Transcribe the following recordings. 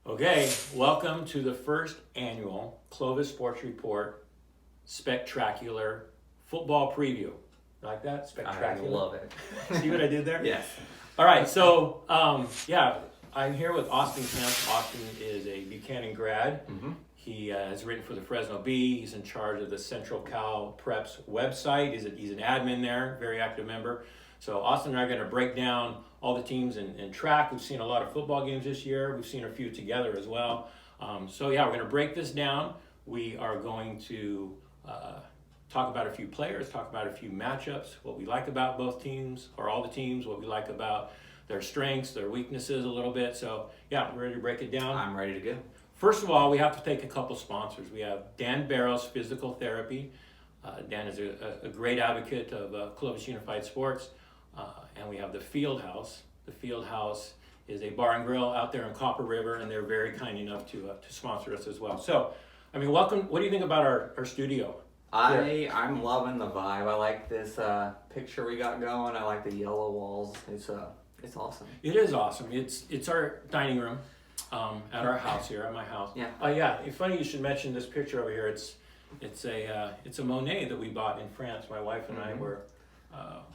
Okay, welcome to the first annual Clovis Sports Report Spectacular Football Preview. Like that? I Spectacular. love it. See what I did there? Yes. All right, so I'm here with Austin Kemp. Austin is a Buchanan grad. Mm-hmm. He has written for the Fresno Bee. He's in charge of the Central Cal Preps website. He's an admin there, very active member. So Austin and I are going to break down all the teams in track. We've seen a lot of football games this year. We've seen a few together as well. We're going to break this down. We are going to talk about a few players, talk about a few matchups, what we like about both teams or all the teams, what we like about their strengths, their weaknesses a little bit. So we're ready to break it down. I'm ready to go. First of all, we have to thank a couple sponsors. We have Dan Barrows Physical Therapy. Dan is a great advocate of Clovis Unified Sports. And we have the Field House. The Field House is a bar and grill out there in Copper River, and they're very kind enough to sponsor us as well. So, welcome. What do you think about our studio? I'm loving the vibe. I like this picture we got going. I like the yellow walls. It's awesome. It is awesome. It's our dining room at our house here, at my house. Yeah. It's funny you should mention this picture over here. It's a Monet that we bought in France. My wife and I were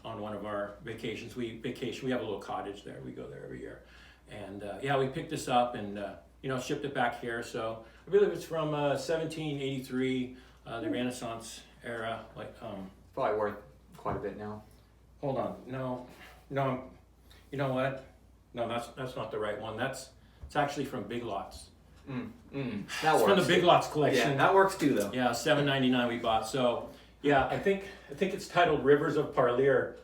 on one of our vacations. We have a little cottage there. We go there every year, and we picked this up and shipped it back here. So I believe it's from 1783, the Renaissance era. Probably worth quite a bit now. Hold on, no, you know what? No, that's not the right one. It's actually from Big Lots. That It's works. from the Big Lots collection. Yeah, that works too, though. Yeah, $7.99 we bought. So, I think it's titled Rivers of Parlier.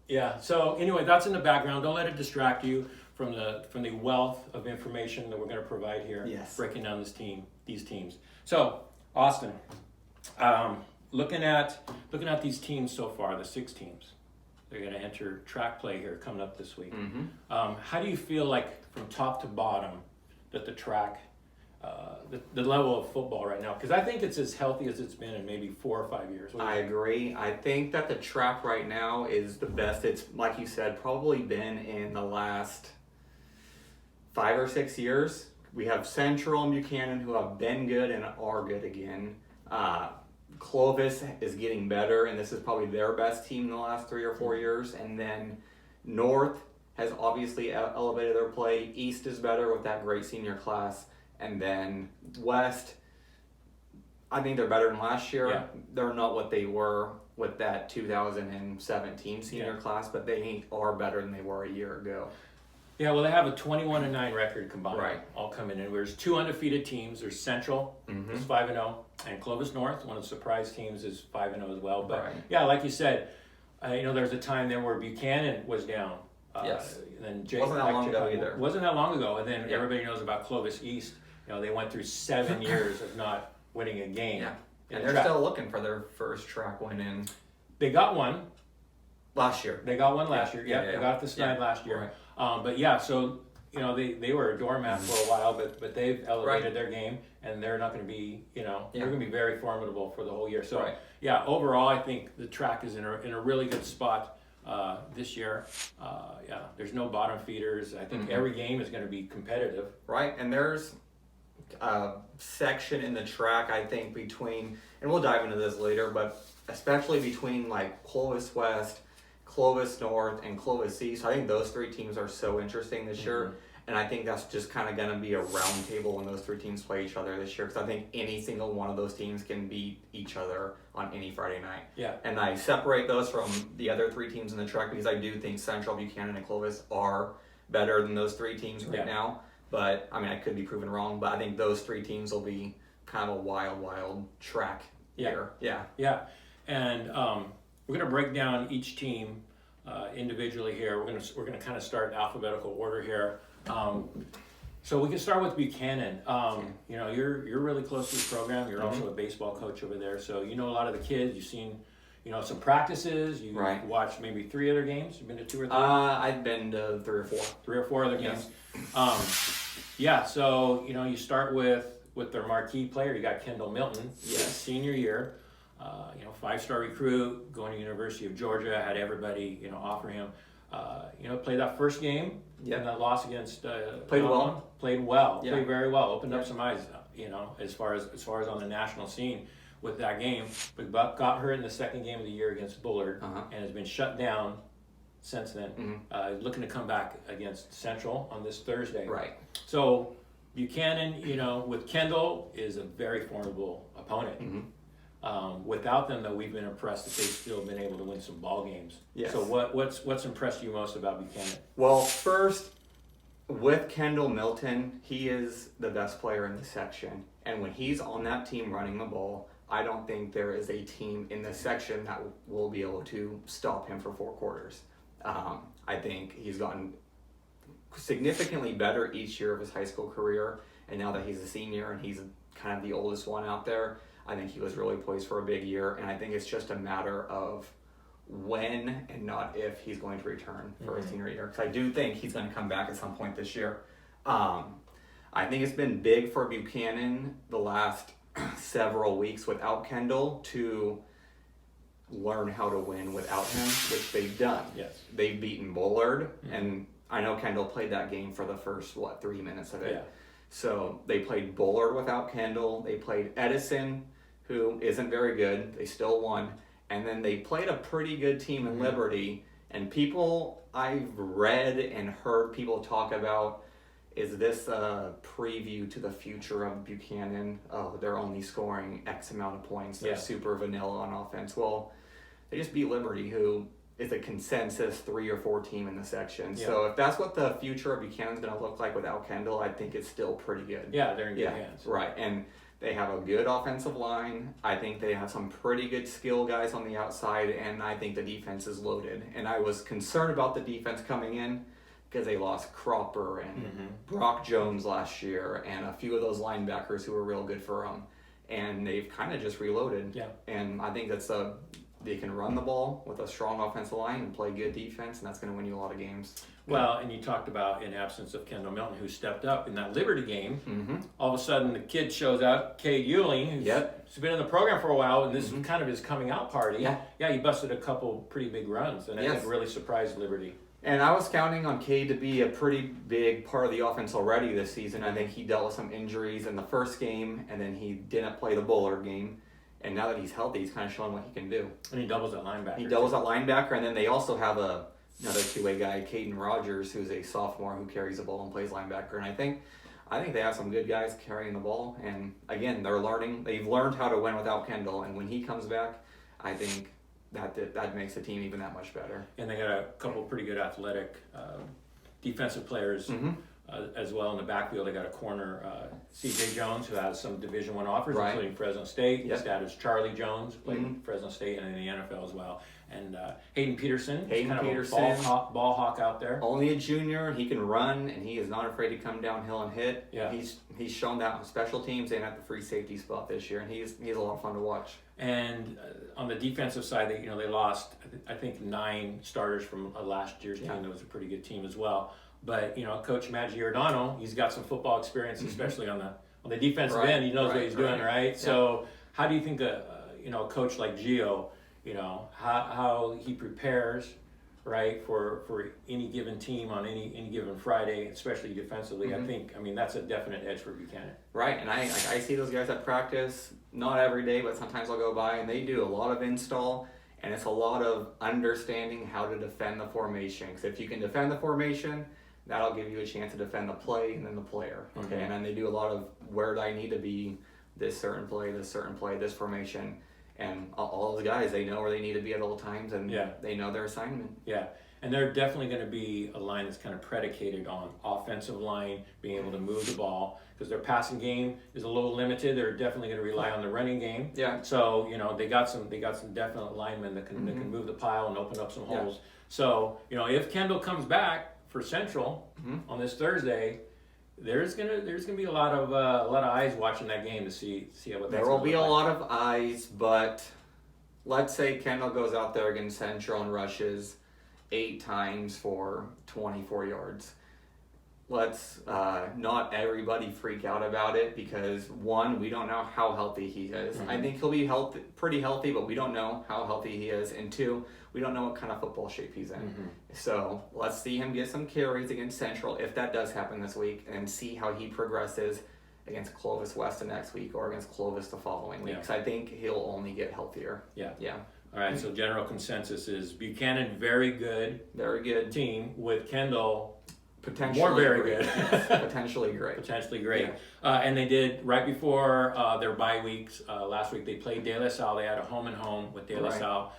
Yeah. So anyway, that's in the background. Don't let it distract you from the wealth of information that we're going to provide here. Yes. Breaking down these teams. So, Austin, looking at these teams so far, the 6 teams, they're going to enter track play here coming up this week. Mm-hmm. How do you feel like from top to bottom that the track, the level of football right now? Because I think it's as healthy as it's been in maybe 4 or 5 years. I agree. I think that the track right now is the best it's, like you said, probably been in the last 5 or 6 years. We have Central and Buchanan who have been good and are good again. Clovis is getting better, and this is probably their best team in the last 3 or 4 years. And then North has obviously elevated their play. East is better with that great senior class. And then West, I think they're better than last year. Yeah. They're not what they were with that 2017 senior class, but they are better than they were a year ago. Yeah, well, they have a 21-9 record combined. Right. All coming in. There's 2 undefeated teams. There's Central, is 5-0, and Clovis North, one of the surprise teams, is 5-0 as well. But like you said, there's a time there where Buchanan was down. Yes. And then Wasn't that long ago either. Wasn't that long ago. And then everybody knows about Clovis East. They went through 7 years of not winning a game. Yeah. in And they're track. still looking for their first track win in They got one. last year. They got one last year. Yeah, They got the snide last year. Right. So they were a doormat for a while, but they've elevated their game, and they're not going to be they're going to be very formidable for the whole year. So overall, I think the track is in a really good spot this year. There's no bottom feeders. I think every game is going to be competitive. Right, and there's a section in the track, I think, between, and we'll dive into this later, but especially between like Clovis West, Clovis North, and Clovis East. I think those 3 teams are so interesting this year, and I think that's just kind of going to be a round table when those 3 teams play each other this year, because I think any single one of those teams can beat each other on any Friday night. Yeah. And I separate those from the other 3 teams in the track because I do think Central, Buchanan, and Clovis are better than those 3 teams right now. But, I could be proven wrong, but I think those 3 teams will be kind of a wild track here. Yeah. And we're going to break down each team individually here. We're going to kind of start in alphabetical order here. So we can start with Buchanan. You're really close to the program. You're also a baseball coach over there, so you know a lot of the kids. You've seen some practices. You watched maybe 3 other games. You've been to 2 or 3. I've been to 3 or 4. 3 or 4 other games. So you start with their marquee player. You got Kendall Milton, senior year. 5-star recruit, going to University of Georgia. Had everybody offer him. Played that first game. Yep. And that loss against Played well. Illinois. Played well. Yeah. Played very well. Opened up Yeah. some eyes. As far as on the national scene with that game. But Buck got hurt in the second game of the year against Bullard, and has been shut down since then. Looking to come back against Central on this Thursday. Right. So Buchanan, with Kendall, is a very formidable opponent. Without them, though, we've been impressed that they've still been able to win some ball games. Yes. So what's impressed you most about Buchanan? Well, first, with Kendall Milton, he is the best player in the section. And when he's on that team running the ball, I don't think there is a team in the section that will be able to stop him for 4 quarters. I think he's gotten significantly better each year of his high school career. And now that he's a senior and he's kind of the oldest one out there, I think he was really poised for a big year. And I think it's just a matter of when and not if he's going to return for his senior year. Because I do think he's going to come back at some point this year. I think it's been big for Buchanan the last several weeks without Kendall to learn how to win without him, which they've done. Yes. They've beaten Bullard, and I know Kendall played that game for the first, 3 minutes of it. Yeah. So they played Bullard without Kendall. They played Edison, who isn't very good. They still won. And then they played a pretty good team in Liberty. And people I've read and heard people talk about, is this a preview to the future of Buchanan? Oh, they're only scoring X amount of points. They're super vanilla on offense. Well, they just beat Liberty, who is a consensus 3 or 4 team in the section. Yeah. So if that's what the future of Buchanan's going to look like without Kendall, I think it's still pretty good. Yeah, they're in good hands. Right. And they have a good offensive line. I think they have some pretty good skill guys on the outside, and I think the defense is loaded. And I was concerned about the defense coming in because they lost Cropper and Brock Jones last year and a few of those linebackers who were real good for them. And they've kind of just reloaded. Yeah. And I think they can run the ball with a strong offensive line and play good defense, and that's going to win you a lot of games. Well, and you talked about in absence of Kendall Milton, who stepped up in that Liberty game. All of a sudden, the kid shows up, Cade Euling, who's been in the program for a while, and this is kind of his coming out party. Yeah, he busted a couple pretty big runs, and I think really surprised Liberty. And I was counting on Cade to be a pretty big part of the offense already this season. I think he dealt with some injuries in the first game, and then he didn't play the Bullard game. And now that he's healthy, he's kind of showing what he can do. And he doubles at linebacker. He doubles at linebacker, and then they also have another two-way guy, Caden Rogers, who's a sophomore who carries the ball and plays linebacker. And I think they have some good guys carrying the ball. And again, they've learned how to win without Kendall. And when he comes back, I think that makes the team even that much better. And they got a couple pretty good athletic defensive players as well in the backfield. They got a corner, C.J. Jones, who has some Division I offers, including Fresno State. His dad is Charlie Jones, played in Fresno State and in the NFL as well. And Hayden Peterson, kind of a ball hawk out there. Only a junior, he can run, and he is not afraid to come downhill and hit. Yeah. He's shown that on special teams and at the free safety spot this year, and he's a lot of fun to watch. And on the defensive side, they lost, I think, 9 starters from last year's team. That was a pretty good team as well. But Coach Matt Giordano, he's got some football experience, especially on the defensive end. He knows what he's doing, right? Yeah. So how do you think a coach like Gio, how he prepares, right, for any given team on any given Friday, especially defensively? I think that's a definite edge for Buchanan. Right, and I see those guys at practice, not every day, but sometimes I'll go by and they do a lot of install, and it's a lot of understanding how to defend the formation. Because if you can defend the formation, that'll give you a chance to defend the play and then the player. Okay, and then they do a lot of where do I need to be, this certain play, this formation. And all those guys, they know where they need to be at all times, and they know their assignment. Yeah, and they're definitely going to be a line that's kind of predicated on offensive line being able to move the ball, because their passing game is a little limited. They're definitely going to rely on the running game. Yeah. So they got some definite linemen that can move the pile and open up some holes. So if Kendall comes back for Central on this Thursday, there's gonna be a lot of eyes watching that game to see what that's. There will be a lot of eyes, but let's say Kendall goes out there against Central and rushes 8 times for 24 yards. let's not everybody freak out about it, because one, we don't know how healthy he is. I think he'll be pretty healthy, but we don't know how healthy he is. And two, we don't know what kind of football shape he's in. So let's see him get some carries against Central, if that does happen this week, and see how he progresses against Clovis West the next week, or against Clovis the following week. Because I think he'll only get healthier. Yeah. Yeah. All right, so general consensus is Buchanan, very good Very good. team, with Kendall Potentially more very great. good. Yes, potentially great. Potentially great. And they did, right before their bye weeks, last week they played De La Salle. They had a home and home with De La Right. Salle.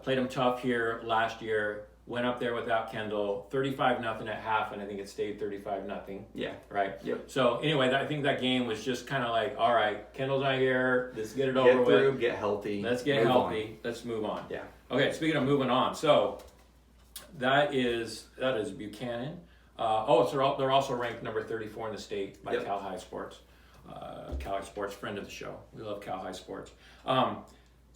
Played them tough here last year. Went up there without Kendall, 35-0 at half, and I think it stayed 35-0. Yeah. Right? Yep. So anyway, I think that game was just kind of like, all right, Kendall's not here. Let's get it over Get through, with. get healthy. Let's get move healthy. on. Let's move on. Yeah. Okay, speaking of moving on, so that is Buchanan. So they're also ranked number 34 in the state by Yep. Cal High Sports. Cal High Sports, friend of the show. We love Cal High Sports.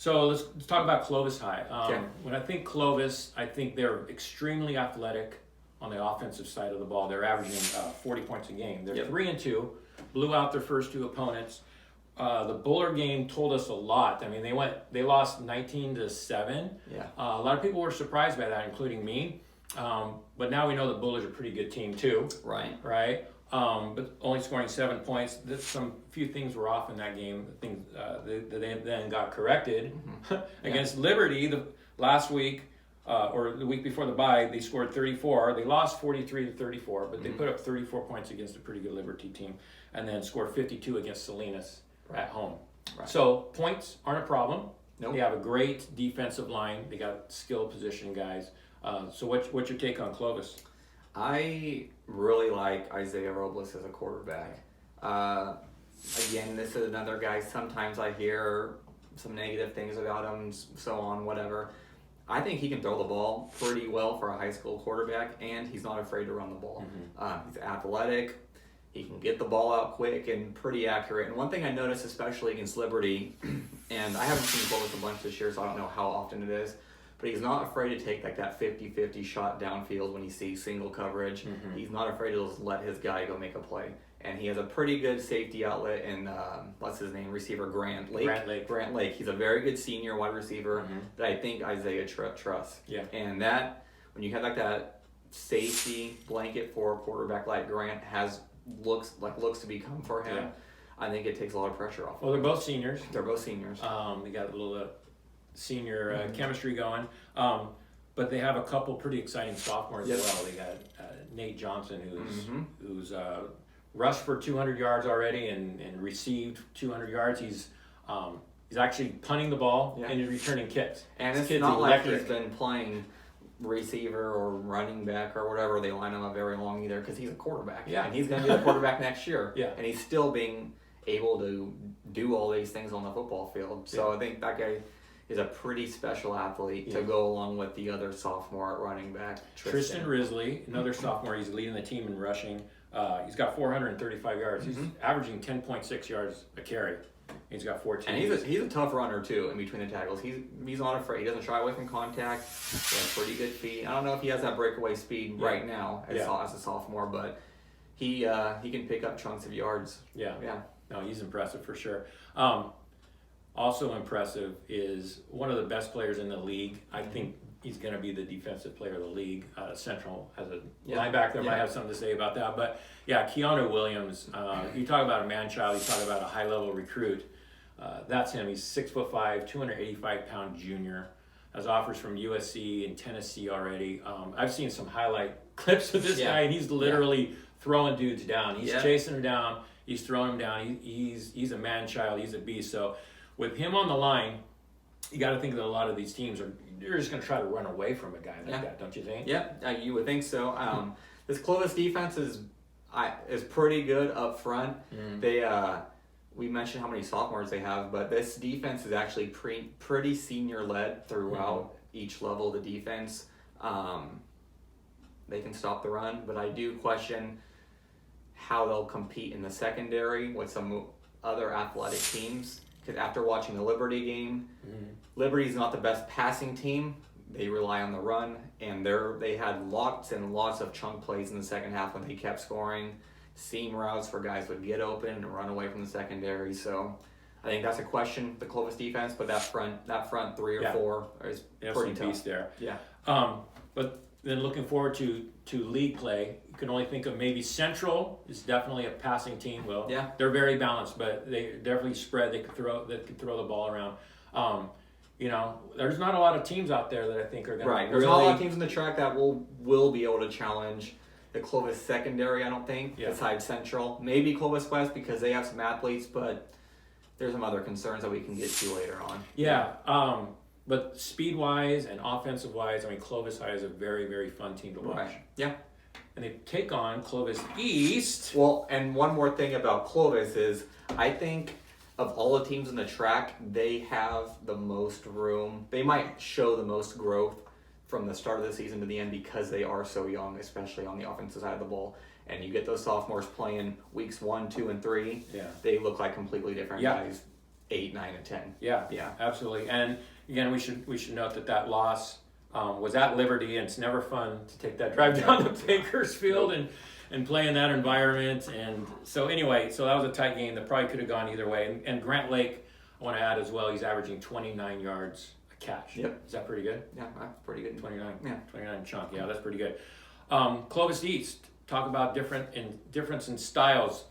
So let's talk about Clovis High. Okay. When I think Clovis, I think they're extremely athletic on the offensive side of the ball. They're averaging 40 points a game. They're Yep. 3-2, blew out their first two opponents. The Buller game told us a lot. I mean, they lost 19-7. Yeah. A lot of people were surprised by that, including me. But now we know the Bullers are a pretty good team too, Right. right? But only scoring 7 points. Few things were off in that game. Things they then got corrected against Liberty the last week. Or the week before the bye, they scored 34. They lost 43-34, but they put up 34 points against a pretty good Liberty team, and then scored 52 against Salinas at home. Right. So points aren't a problem. Nope. They have a great defensive line. They got skilled position guys. So what's your take on Clovis? I really like Isaiah Robles as a quarterback. Again, this is another guy, sometimes I hear some negative things about him, so on, whatever. I think he can throw the ball pretty well for a high school quarterback, and he's not afraid to run the ball. He's athletic. He can get the ball out quick and pretty accurate. And one thing I noticed, especially against Liberty, and I haven't seen Clovis a bunch this year, so I don't know how often it is, but he's not afraid to take like that 50-50 shot downfield when he sees single coverage. He's not afraid to just let his guy go make a play. And he has a pretty good safety outlet in, what's his name, receiver Grant Lake. Grant Lake. He's a very good senior wide receiver that I think Isaiah trusts. Yeah. And that, when you have like that safety blanket for a quarterback like Grant looks to become for him, Yeah. I think it takes a lot of pressure off. Well, they're both seniors. They're both seniors. They got a little senior chemistry going. But they have a couple pretty exciting sophomores as well. They got Nate Johnson, who's rushed for 200 yards already and received 200 yards. He's actually punting the ball and he's returning kicks. And This it's kid's not electric. like he's been playing receiver or running back or whatever they line him up very long either, because he's a quarterback. Yeah. And he's going to be the quarterback next year. Yeah. And he's still being able to do all these things on the football field. So I think that guy is a pretty special athlete to go along with the other sophomore at running back, Tristan Risley, another sophomore. He's leading the team in rushing. He's got 435 yards. He's averaging 10.6 yards a carry. He's got 14. And he's a tough runner too in between the tackles. He's not afraid. He doesn't shy away from contact. He has pretty good feet. I don't know if he has that breakaway speed right now as a sophomore, but he can pick up chunks of yards. Yeah. Yeah. No, he's impressive for sure. Also impressive is one of the best players in the league. I think he's going to be the defensive player of the league. Central has a linebacker. Might have something to say about that. But yeah, Keanu Williams. You talk about a man-child. You talk about a high-level recruit. That's him. He's 6'5", 285-pound junior. Has offers from USC and Tennessee already. I've seen some highlight clips of this guy, and he's literally throwing dudes down. He's chasing them down. He's throwing them down. He's a man-child. He's a beast. So with him on the line, you got to think that a lot of these teams they're just going to try to run away from a guy like that, don't you think? Yeah, you would think so. This Clovis defense is pretty good up front. They we mentioned how many sophomores they have, but this defense is actually pretty senior led throughout each level of the defense. They can stop the run, but I do question how they'll compete in the secondary with some other athletic teams. Because after watching the Liberty game, Liberty's not the best passing team, they rely on the run, and they had lots and lots of chunk plays in the second half when they kept scoring, seam routes where guys would get open and run away from the secondary. So I think that's a question, the Clovis defense, but that front three or four is pretty tough. Beast there. Yeah. But then looking forward to league play, you can only think of maybe Central is definitely a passing team. Well, Yeah. they're very balanced, but they definitely spread. They could throw the ball around. You know, there's not a lot of teams out there that I think are going Right. to There's really. not a lot of teams in the track that will be able to challenge the Clovis secondary, I don't think, Yeah. besides Central. Maybe Clovis West because they have some athletes, but there's some other concerns that we can get to later on. Yeah. But speed wise and offensive wise, I mean, Clovis High is a very, very fun team to watch. Right. Yeah. And they take on Clovis East. Well, and one more thing about Clovis is I think of all the teams in the track, they have the most room. They might show the most growth from the start of the season to the end because they are so young, especially on the offensive side of the ball. And you get those sophomores playing weeks 1, 2, and 3. Yeah. They look like completely different Yeah. guys. 8, 9, and 10. Yeah, Yeah. absolutely. And again, we should note that loss was at Liberty, and it's never fun to take that drive down to Bakersfield and play in that environment. And so anyway, so that was a tight game that probably could have gone either way. And Grant Lake, I want to add as well, he's averaging 29 yards a catch. Yep. Is that pretty good? Yeah, that's pretty good. 29. Yeah. 29 chunk. Yeah, that's pretty good. Clovis East. Talk about difference in styles.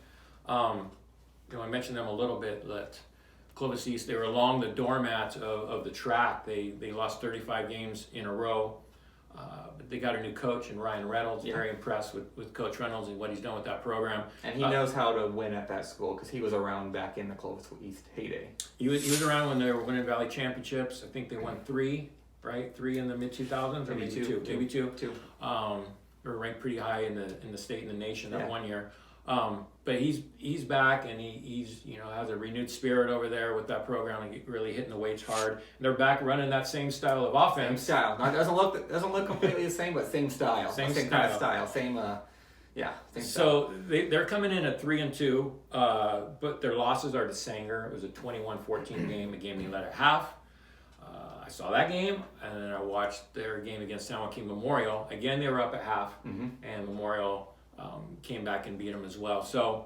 I mentioned them a little bit. That Clovis East, they were along the doormat of the track. They lost 35 games in a row. But they got a new coach in Ryan Reynolds. Yeah. Very impressed with Coach Reynolds and what he's done with that program. And he knows how to win at that school because he was around back in the Clovis East heyday. He was around when they were winning Valley Championships. I think they won 3, right? 3 in the mid 2000s, or maybe two. Maybe two. They were ranked pretty high in the state and the nation that one year. But he's back, and he's has a renewed spirit over there with that program and really hitting the weights hard. And they're back running that same style of offense. Same style. Now, it doesn't look completely the same, but same style. Same kind of style. Same style. So they're coming in at 3-2, but their losses are to Sanger. It was a 21-14 game, a game they led at half. I saw that game, and then I watched their game against San Joaquin Memorial. Again, they were up at half, and Memorial came back and beat them as well. So,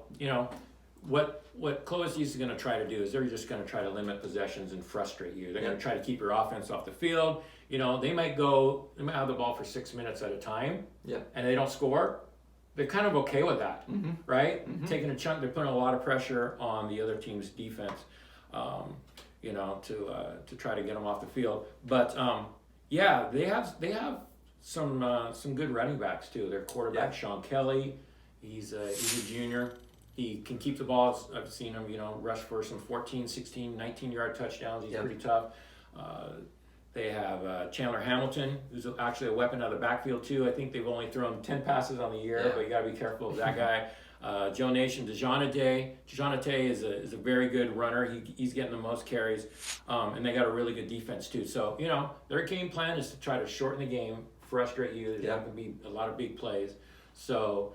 what Clovis East is going to try to do is they're just going to try to limit possessions and frustrate you. They're going to try to keep your offense off the field. They might have the ball for 6 minutes at a time, and they don't score. They're kind of okay with that, right? Taking a chunk, they're putting a lot of pressure on the other team's defense. To try to get them off the field. But they have some good running backs too. Their quarterback Sean Kelly, he's a junior. He can keep the ball. I've seen him, rush for some 14, 16, 19-yard touchdowns. He's pretty tough. They have Chandler Hamilton, who's actually a weapon out of the backfield too. I think they've only thrown 10 passes on the year, but you got to be careful of that guy. Joe Nation, DeJounte is a very good runner. He's getting the most carries, and they got a really good defense too. So their game plan is to try to shorten the game, frustrate you. There's not going to be a lot of big plays. So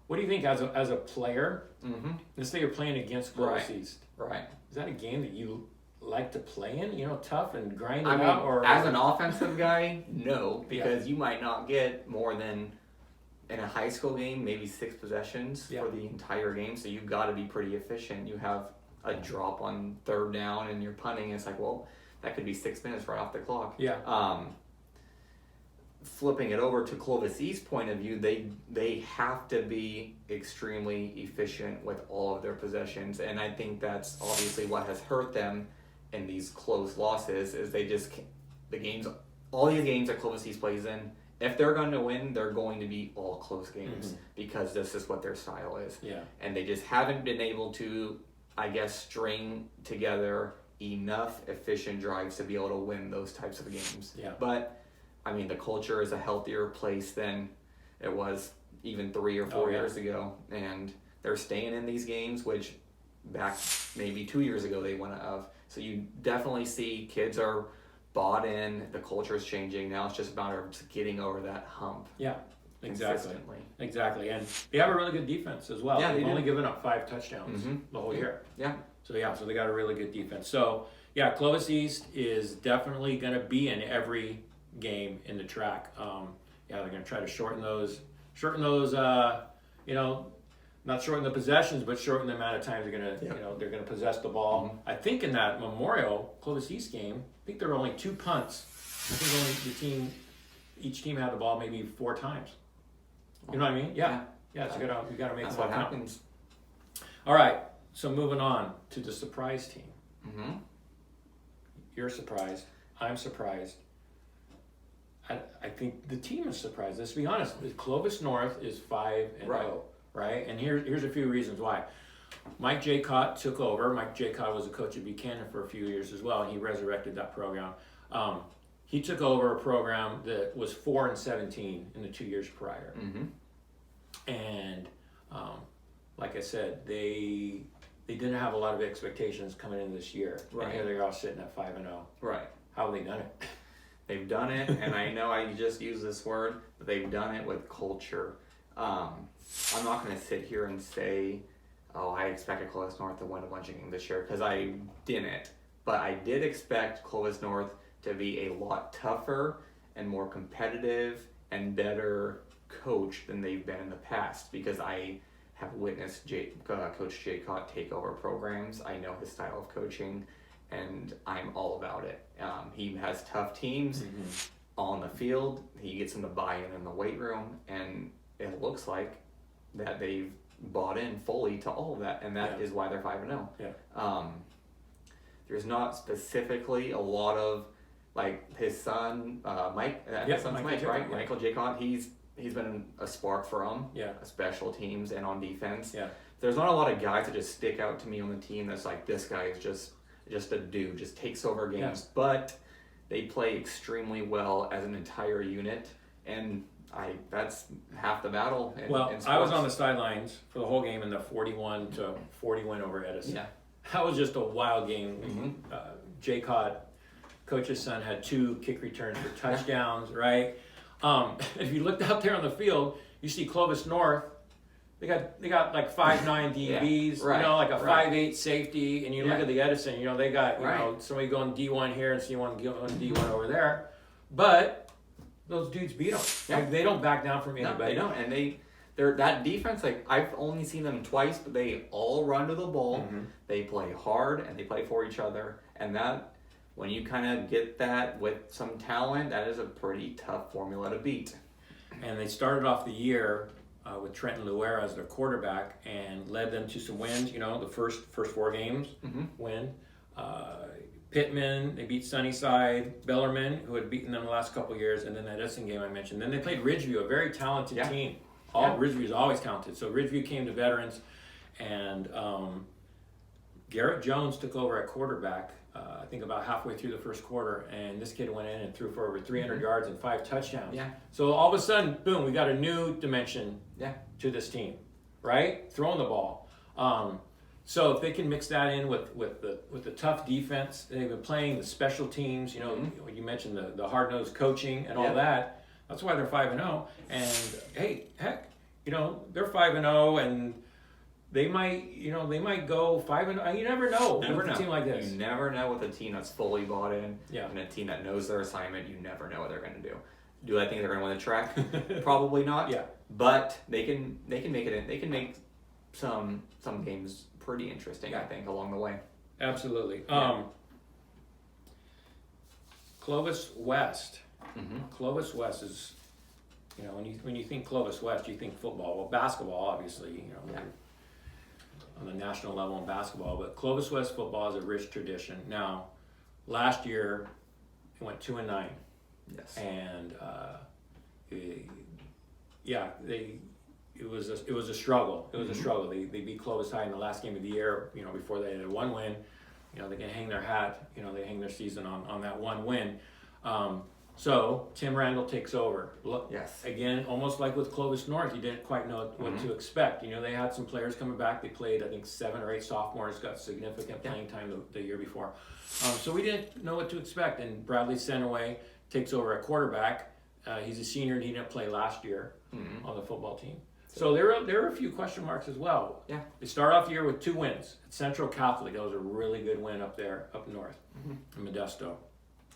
what do you think as a player? Let's say you're playing against Clovis East. Right. Is that a game that you like to play in? Tough and grind it I mean, out, or as an offensive guy, no, because you might not get more than. In a high school game, maybe 6 possessions for the entire game, so you've got to be pretty efficient. You have a drop on 3rd down and you're punting, it's like, well, that could be 6 minutes right off the clock. Flipping it over to Clovis East's point of view, they have to be extremely efficient with all of their possessions, and I think that's obviously what has hurt them in these close losses, is all these games that Clovis East plays in, if they're going to win, they're going to be all close games because this is what their style is. And they just haven't been able to, I guess, string together enough efficient drives to be able to win those types of games. But, I mean, the culture is a healthier place than it was even 3 or 4 years ago. And they're staying in these games, which back maybe 2 years ago they wouldn't have. So you definitely see kids are bought in, the culture is changing. Now it's just about getting over that hump. Exactly. And they have a really good defense as well. They've only given up 5 touchdowns the whole year. So they got a really good defense. So Clovis East is definitely going to be in every game in the track. Yeah, they're going to try to shorten those. Not shorten the possessions, but shorten the amount of times they're gonna possess the ball. Mm-hmm. I think in that Memorial Clovis East game, I think there were only 2 punts. I think only each team had the ball maybe 4 times. You know what I mean? Yeah. So you gotta make That's the ball what count. happens. All right. So moving on to the surprise team. Mm-hmm. You're surprised. I'm surprised. I think the team is surprised. Let's be honest. Clovis North is 5-0. Right. Right? And here's a few reasons why. Mike Jaycott took over. Mike Jaycott was a coach at Buchanan for a few years as well, and he resurrected that program. He took over a program that was 4-17 in the 2 years prior. Mm-hmm. And like I said, they didn't have a lot of expectations coming in this year. Right. And here they are all sitting at 5-0. Right. How have they done it? They've done it, and I know I just use this word, but they've done it with culture. I'm not going to sit here and say, oh, I expected Clovis North to win a bunch of games this year, because I didn't. But I did expect Clovis North to be a lot tougher and more competitive and better coach than they've been in the past, because I have witnessed Coach Jaycott take over programs. I know his style of coaching, and I'm all about it. He has tough teams on the field. He gets them to buy in the weight room, and it looks like that they've bought in fully to all of that, and that is why they're 5-0. Yeah. There's not specifically a lot of, like, his son Mike. His son's Mike, Jaycott, right? yeah. Michael Jaycott. He's been a spark for him. Yeah. Special teams and on defense. Yeah. There's not a lot of guys that just stick out to me on the team. That's like, this guy is just a dude, just takes over games. Yeah. But they play extremely well as an entire unit, and that's half the battle. In I sports. was on the sidelines for the whole game in the 41-40 win over Edison. Yeah. That was just a wild game. Mm-hmm. Jaycott, coach's son, had 2 kick returns for touchdowns, right? If you looked out there on the field, you see Clovis North, they got like 5'9" DBs, right, like a right. 5'8" safety, and you look at the Edison, they got Right. somebody going D1 here and someone going D1 over there, but those dudes beat them. Yeah. Like, they don't back down from No, anybody. they don't, and they're that defense. Like, I've only seen them twice, but they all run to the ball. Mhm. They play hard and they play for each other, and that, when you kind of get that with some talent, that is a pretty tough formula to beat. And they started off the year with Trenton Luera as their quarterback and led them to some wins. The first 4 games win. Pittman, they beat Sunnyside, Bellarmine, who had beaten them the last couple of years, and then that Edison game I mentioned. Then they played Ridgeview, a very talented team. Ridgeview is always talented. So Ridgeview came to veterans, and Garrett Jones took over at quarterback. I think about halfway through the first quarter, and this kid went in and threw for over 300 yards and 5 touchdowns. Yeah. So all of a sudden, boom, we got a new dimension Yeah. to this team, right? Throwing the ball. So if they can mix that in with the tough defense, they've been playing the special teams. You mentioned the hard-nosed coaching and all that. That's why they're 5-0. And hey, heck, they're 5-0, and they might go 5-0. You never know with a team like this. You never know with a team that's fully bought in, Yeah. and a team that knows their assignment. You never know what they're going to do. Do I think they're going to win the track? Probably not. Yeah. But they can make it in. They can make some games pretty interesting, I think, along the way. Absolutely. Yeah. Clovis West. Mm-hmm. Clovis West is, when you think Clovis West, you think football. Well, basketball, obviously, Yeah. on the national level in basketball, but Clovis West football is a rich tradition. Now, last year, it went 2-9, Yes. and it was a struggle. It was a struggle. They beat Clovis High in the last game of the year. Before they had 1 win. They can hang their hat. They hang their season on that 1 win. So Tim Randall takes over. Look, Yes. again, almost like with Clovis North, you didn't quite know what to expect. They had some players coming back. They played, I think, 7 or 8 sophomores, got significant playing time the year before. So we didn't know what to expect. And Bradley Centaway takes over at quarterback. He's a senior, and he didn't play last year on the football team. So there were a few question marks as well. Yeah. They start off the year with 2 wins. At Central Catholic, that was a really good win up there, up north, in Modesto.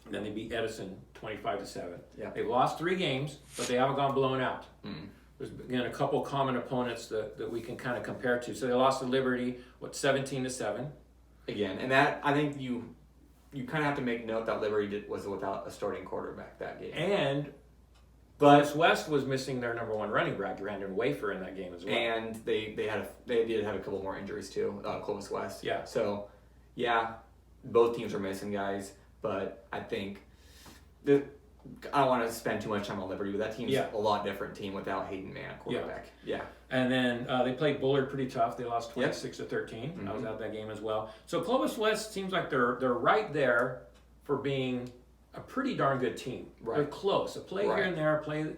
Then they beat Edison 25-7. Yeah. They've lost 3 games, but they haven't gone blown out. Mm. There's again a couple common opponents that we can kind of compare to. So they lost to Liberty, 17-7. Again, and that I think you kind of have to make note that Liberty was without a starting quarterback that game. And But West was missing their number 1 running back, Brandon Wafer, in that game as well. and they did have a couple more injuries too, Clovis West. Yeah. So yeah, both teams are missing guys, but I think I don't want to spend too much time on Liberty, but that team's a lot different team without Hayden Mann at quarterback. Yeah. And then they played Bullard pretty tough. They lost 26-13. Mm-hmm. I was at that game as well. So Clovis West seems like they're right there for being a pretty darn good team. Right. They're close. A play Right. here and there, play,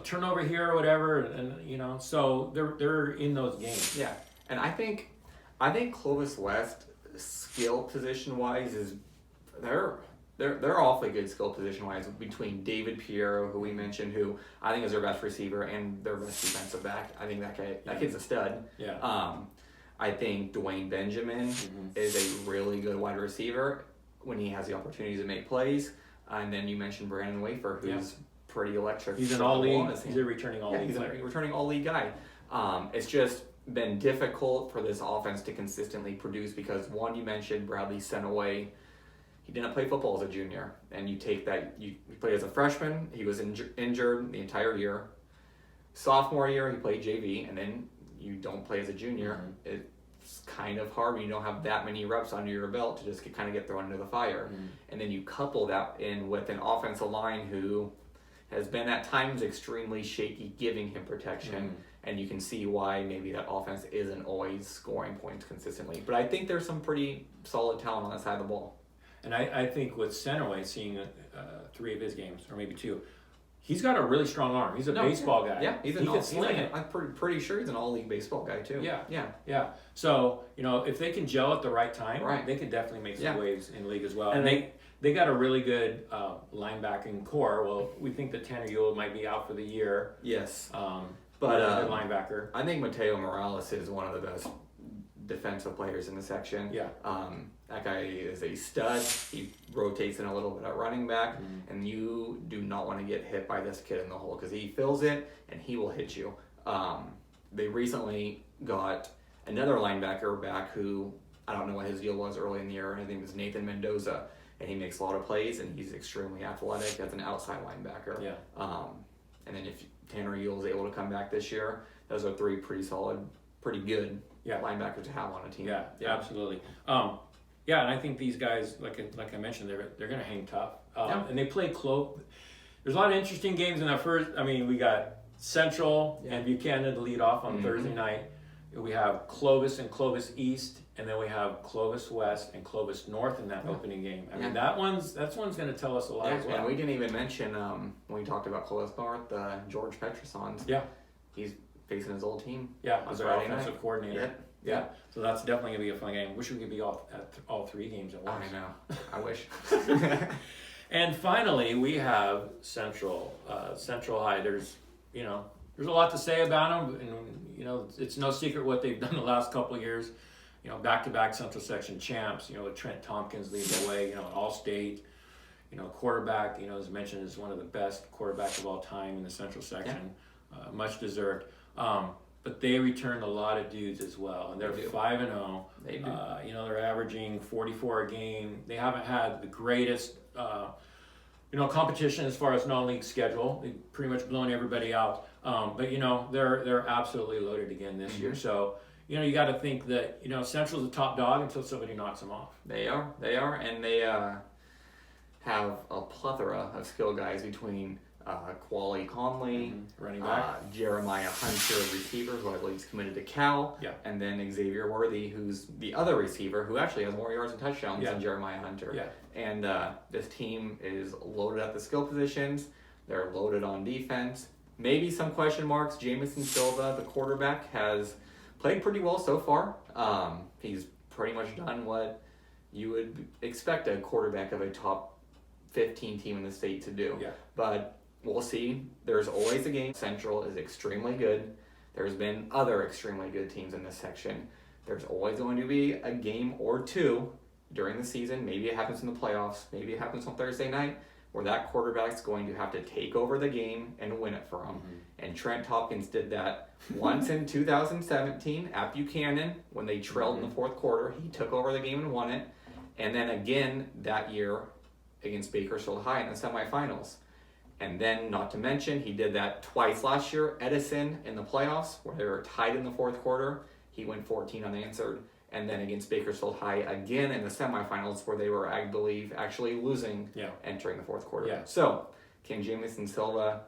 turnover here or whatever, and so they're in those games. Yeah, and I think Clovis West skill position wise is they're awfully good skill position wise between David Piero, who we mentioned, who I think is their best receiver and their best defensive back. I think that kid's a stud. Yeah. I think Dwayne Benjamin is a really good wide receiver when he has the opportunity to make plays. And then you mentioned Brandon Wafer, who's pretty electric. He's an all-league. He's a returning all-league he's player. a returning all-league guy. It's just been difficult for this offense to consistently produce because, one, you mentioned Bradley sent away. He didn't play football as a junior. And you take that, you played as a freshman. He was injured the entire year. Sophomore year, he played JV. And then you don't play as a junior. Mm-hmm. It's kind of hard when you don't have that many reps under your belt to just kind of get thrown into the fire. Mm-hmm. And then you couple that in with an offensive line who has been at times extremely shaky, giving him protection. Mm-hmm. And you can see why maybe that offense isn't always scoring points consistently. But I think there's some pretty solid talent on that side of the ball. And I think with Senaway, seeing 3 of his games, or maybe 2, he's got a really strong arm. He's a baseball guy. Yeah, he can sling it. I'm pretty sure he's an all-league baseball guy too. Yeah. So if they can gel at the right time, they can definitely make some waves in the league as well. And they got a really good linebacking core. Well, we think that Tanner Ewell might be out for the year. Yes. But a linebacker. I think Mateo Morales is one of the best defensive players in the section. Yeah. That guy is a stud. He rotates in a little bit at running back, and you do not want to get hit by this kid in the hole because he fills it and he will hit you. They recently got another linebacker back who I don't know what his deal was early in the year. I think it was Nathan Mendoza, and he makes a lot of plays and he's extremely athletic as an outside linebacker. Yeah. And then if Tanner Ewell is able to come back this year, those are 3 pretty solid, pretty good linebackers to have on a team. Yeah, absolutely. And I think these guys, like I mentioned, they're going to hang tough. And they play close. There's a lot of interesting games in that first. I mean, we got Central and Buchanan to lead off on Thursday night. We have Clovis and Clovis East, and then we have Clovis West and Clovis North in that opening game. I mean, that's one's going to tell us a lot as well. And we didn't even mention when we talked about Clovis North, George Petrosons. Yeah, he's facing his old team. Yeah, as our offensive coordinator. Yeah. So that's definitely going to be a fun game. Wish we could be at all 3 games at once. I know. I wish. And finally, we have Central High. There's a lot to say about them, and it's no secret what they've done the last couple of years. Back-to-back Central Section champs. With Trent Tompkins leading the way. All-state. Quarterback. As mentioned, is one of the best quarterbacks of all time in the Central Section. Yeah. Much deserved. But they returned a lot of dudes as well, and they're 5-0. They do. They're averaging 44 a game. They haven't had the greatest, competition as far as non-league schedule. They've pretty much blown everybody out. But they're absolutely loaded again this year. So you got to think that Central's the top dog until somebody knocks them off. They are, and they have a plethora of skill guys between. Quali Conley, running back, Jeremiah Hunter, receiver, who I believe is committed to Cal, and then Xavier Worthy, who's the other receiver, who actually has more yards and touchdowns than Jeremiah Hunter. Yeah. And this team is loaded at the skill positions. They're loaded on defense. Maybe some question marks. Jamison Silva, the quarterback, has played pretty well so far. He's pretty much done what you would expect a quarterback of a top 15 team in the state to do. Yeah. But we'll see. There's always a game. Central is extremely good. There's been other extremely good teams in this section. There's always going to be a game or 2 during the season. Maybe it happens in the playoffs. Maybe it happens on Thursday night, where that quarterback's going to have to take over the game and win it for them. And Trent Hopkins did that once in 2017 at Buchanan when they trailed in the fourth quarter. He took over the game and won it. And then again that year against Bakersfield High in the semifinals. And then, not to mention, he did that twice last year. Edison in the playoffs, where they were tied in the fourth quarter. He went 14 unanswered. And then against Bakersfield High again in the semifinals, where they were, I believe, actually losing entering the fourth quarter. Yeah. So, can Jamison Silva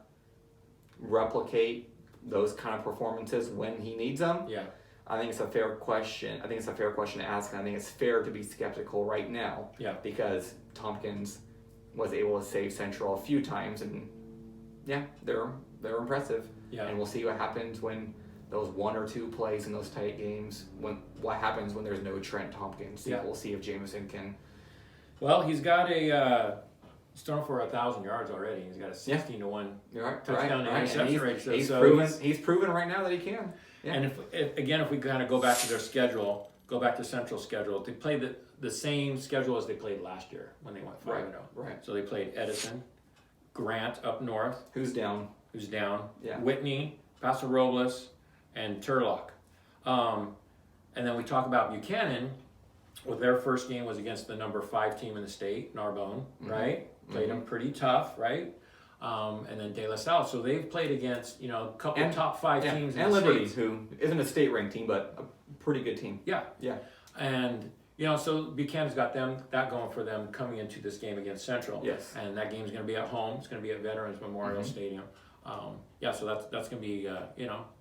replicate those kind of performances when he needs them? Yeah. I think it's a fair question. I think it's a fair question to ask, and I think it's fair to be skeptical right now. Yeah. Because Tompkins was able to save Central a few times, and yeah, they're impressive. Yeah. And we'll see what happens when those one or two plays in those tight games. What happens when there's no Trent Tompkins? Yeah. We'll see if Jamison can. Well, he's got he's thrown for 1,000 yards already. He's got a 16-1 touchdown to interception ratio. He's proven right now that he can. Yeah. And if we kind of go back to their schedule, go back to Central schedule, they played the same schedule as they played last year when they went 5-0. Right. So they played Edison, Grant up north, who's down, yeah. Whitney, Paso Robles, and Turlock. And then we talk about Buchanan. Well, their first game was against the number 5 team in the state, Narbonne, right? Played them pretty tough, right? And then De La Salle. So they've played against, a couple of top 5 teams in and the Liberty, States. who isn't a state ranked team, but a pretty good team. Yeah. Yeah. And, so Buchanan's got that going for them coming into this game against Central. Yes. And that game's going to be at home. It's going to be at Veterans Memorial Stadium. So that's going to be,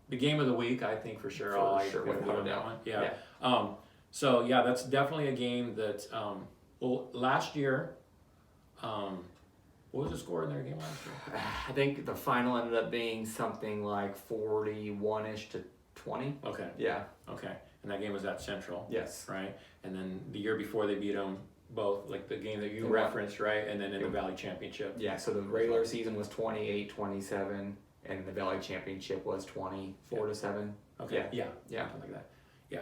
the game of the week, I think, for sure. All eyes are going to be on that one. Yeah. So, that's definitely a game that, last year, what was the score in their game last year? I think the final ended up being something like 41-ish to 20. Okay. Yeah. Okay. And that game was at Central. Yes. Right? And then the year before they beat them both, like the game that you referenced, right? And then in the Valley Championship. Yeah, so the regular season was 28-27, and the Valley Championship was 24-7. Okay. Yeah. Something like that. Yeah.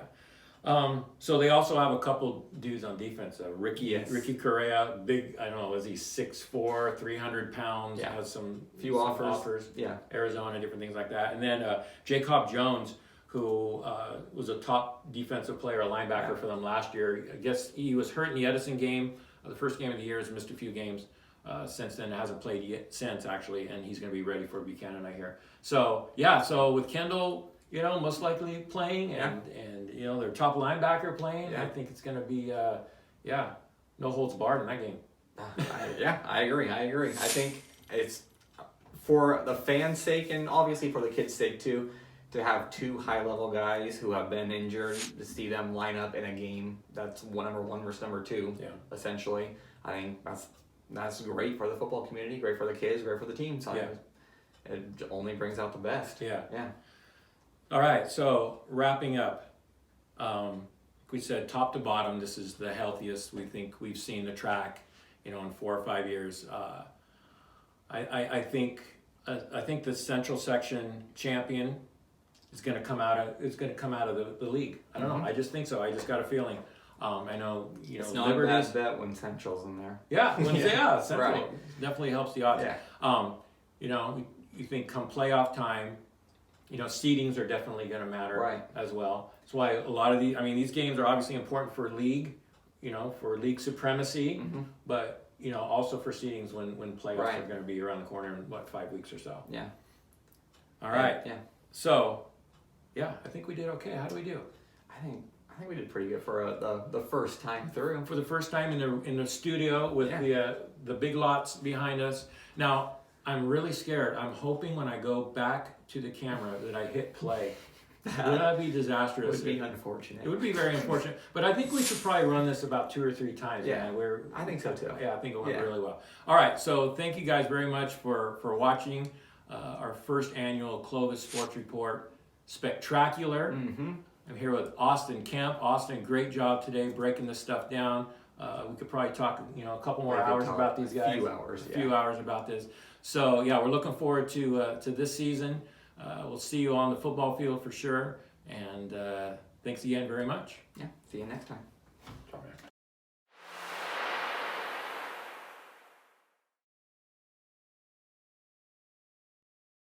So they also have a couple dudes on defense. Ricky Correa, big, I don't know, is he 6'4", 300 pounds, has some offers. Yeah. Arizona, different things like that. And then Jacob Jones, who was a top defensive player, a linebacker for them last year. I guess he was hurt in the Edison game, the first game of the year. He's missed a few games since then. Hasn't played yet since, actually, and he's going to be ready for Buchanan, I hear. So, so with Kendall, most likely playing, and their top linebacker playing, I think it's going to be, no holds barred in that game. I agree. I think it's, for the fans' sake, and obviously for the kids' sake too, to have 2 high-level guys who have been injured, to see them line up in a game that's number 1 versus number 2, essentially. I think that's great for the football community, great for the kids, great for the team. So it only brings out the best. Yeah. Yeah. All right, so wrapping up, we said top to bottom, this is the healthiest we think we've seen the track, in 4 or 5 years. I think the Central Section champion is going to come out of the league. I don't know. I just think so. I just got a feeling. I know it's not Liberty's a bad bet when Central's in there. Yeah, Central definitely helps the odds. Yeah. You think come playoff time, seedings are definitely going to matter as well. That's why a lot of these games are obviously important for league, for league supremacy, but also for seedings when playoffs are going to be around the corner in 5 weeks or so. Yeah. All right. Yeah. So, I think we did okay. How do we do? I think we did pretty good for the first time through. For the first time in the studio with the big lots behind us. Now, I'm really scared. I'm hoping when I go back to the camera that I hit play. Would that be disastrous? It would be unfortunate. It would be very unfortunate. But I think we should probably run this about 2 or 3 times. Yeah, man. I think so too. Yeah, I think it went really well. All right, so thank you guys very much for watching our first annual Clovis Sports Report Spectacular. I'm here with Austin Kemp. Austin, great job today breaking this stuff down. We could probably talk, a couple more hours about these guys. A few hours about this. So we're looking forward to this season. We'll see you on the football field for sure. And thanks again very much. Yeah, see you next time. All right.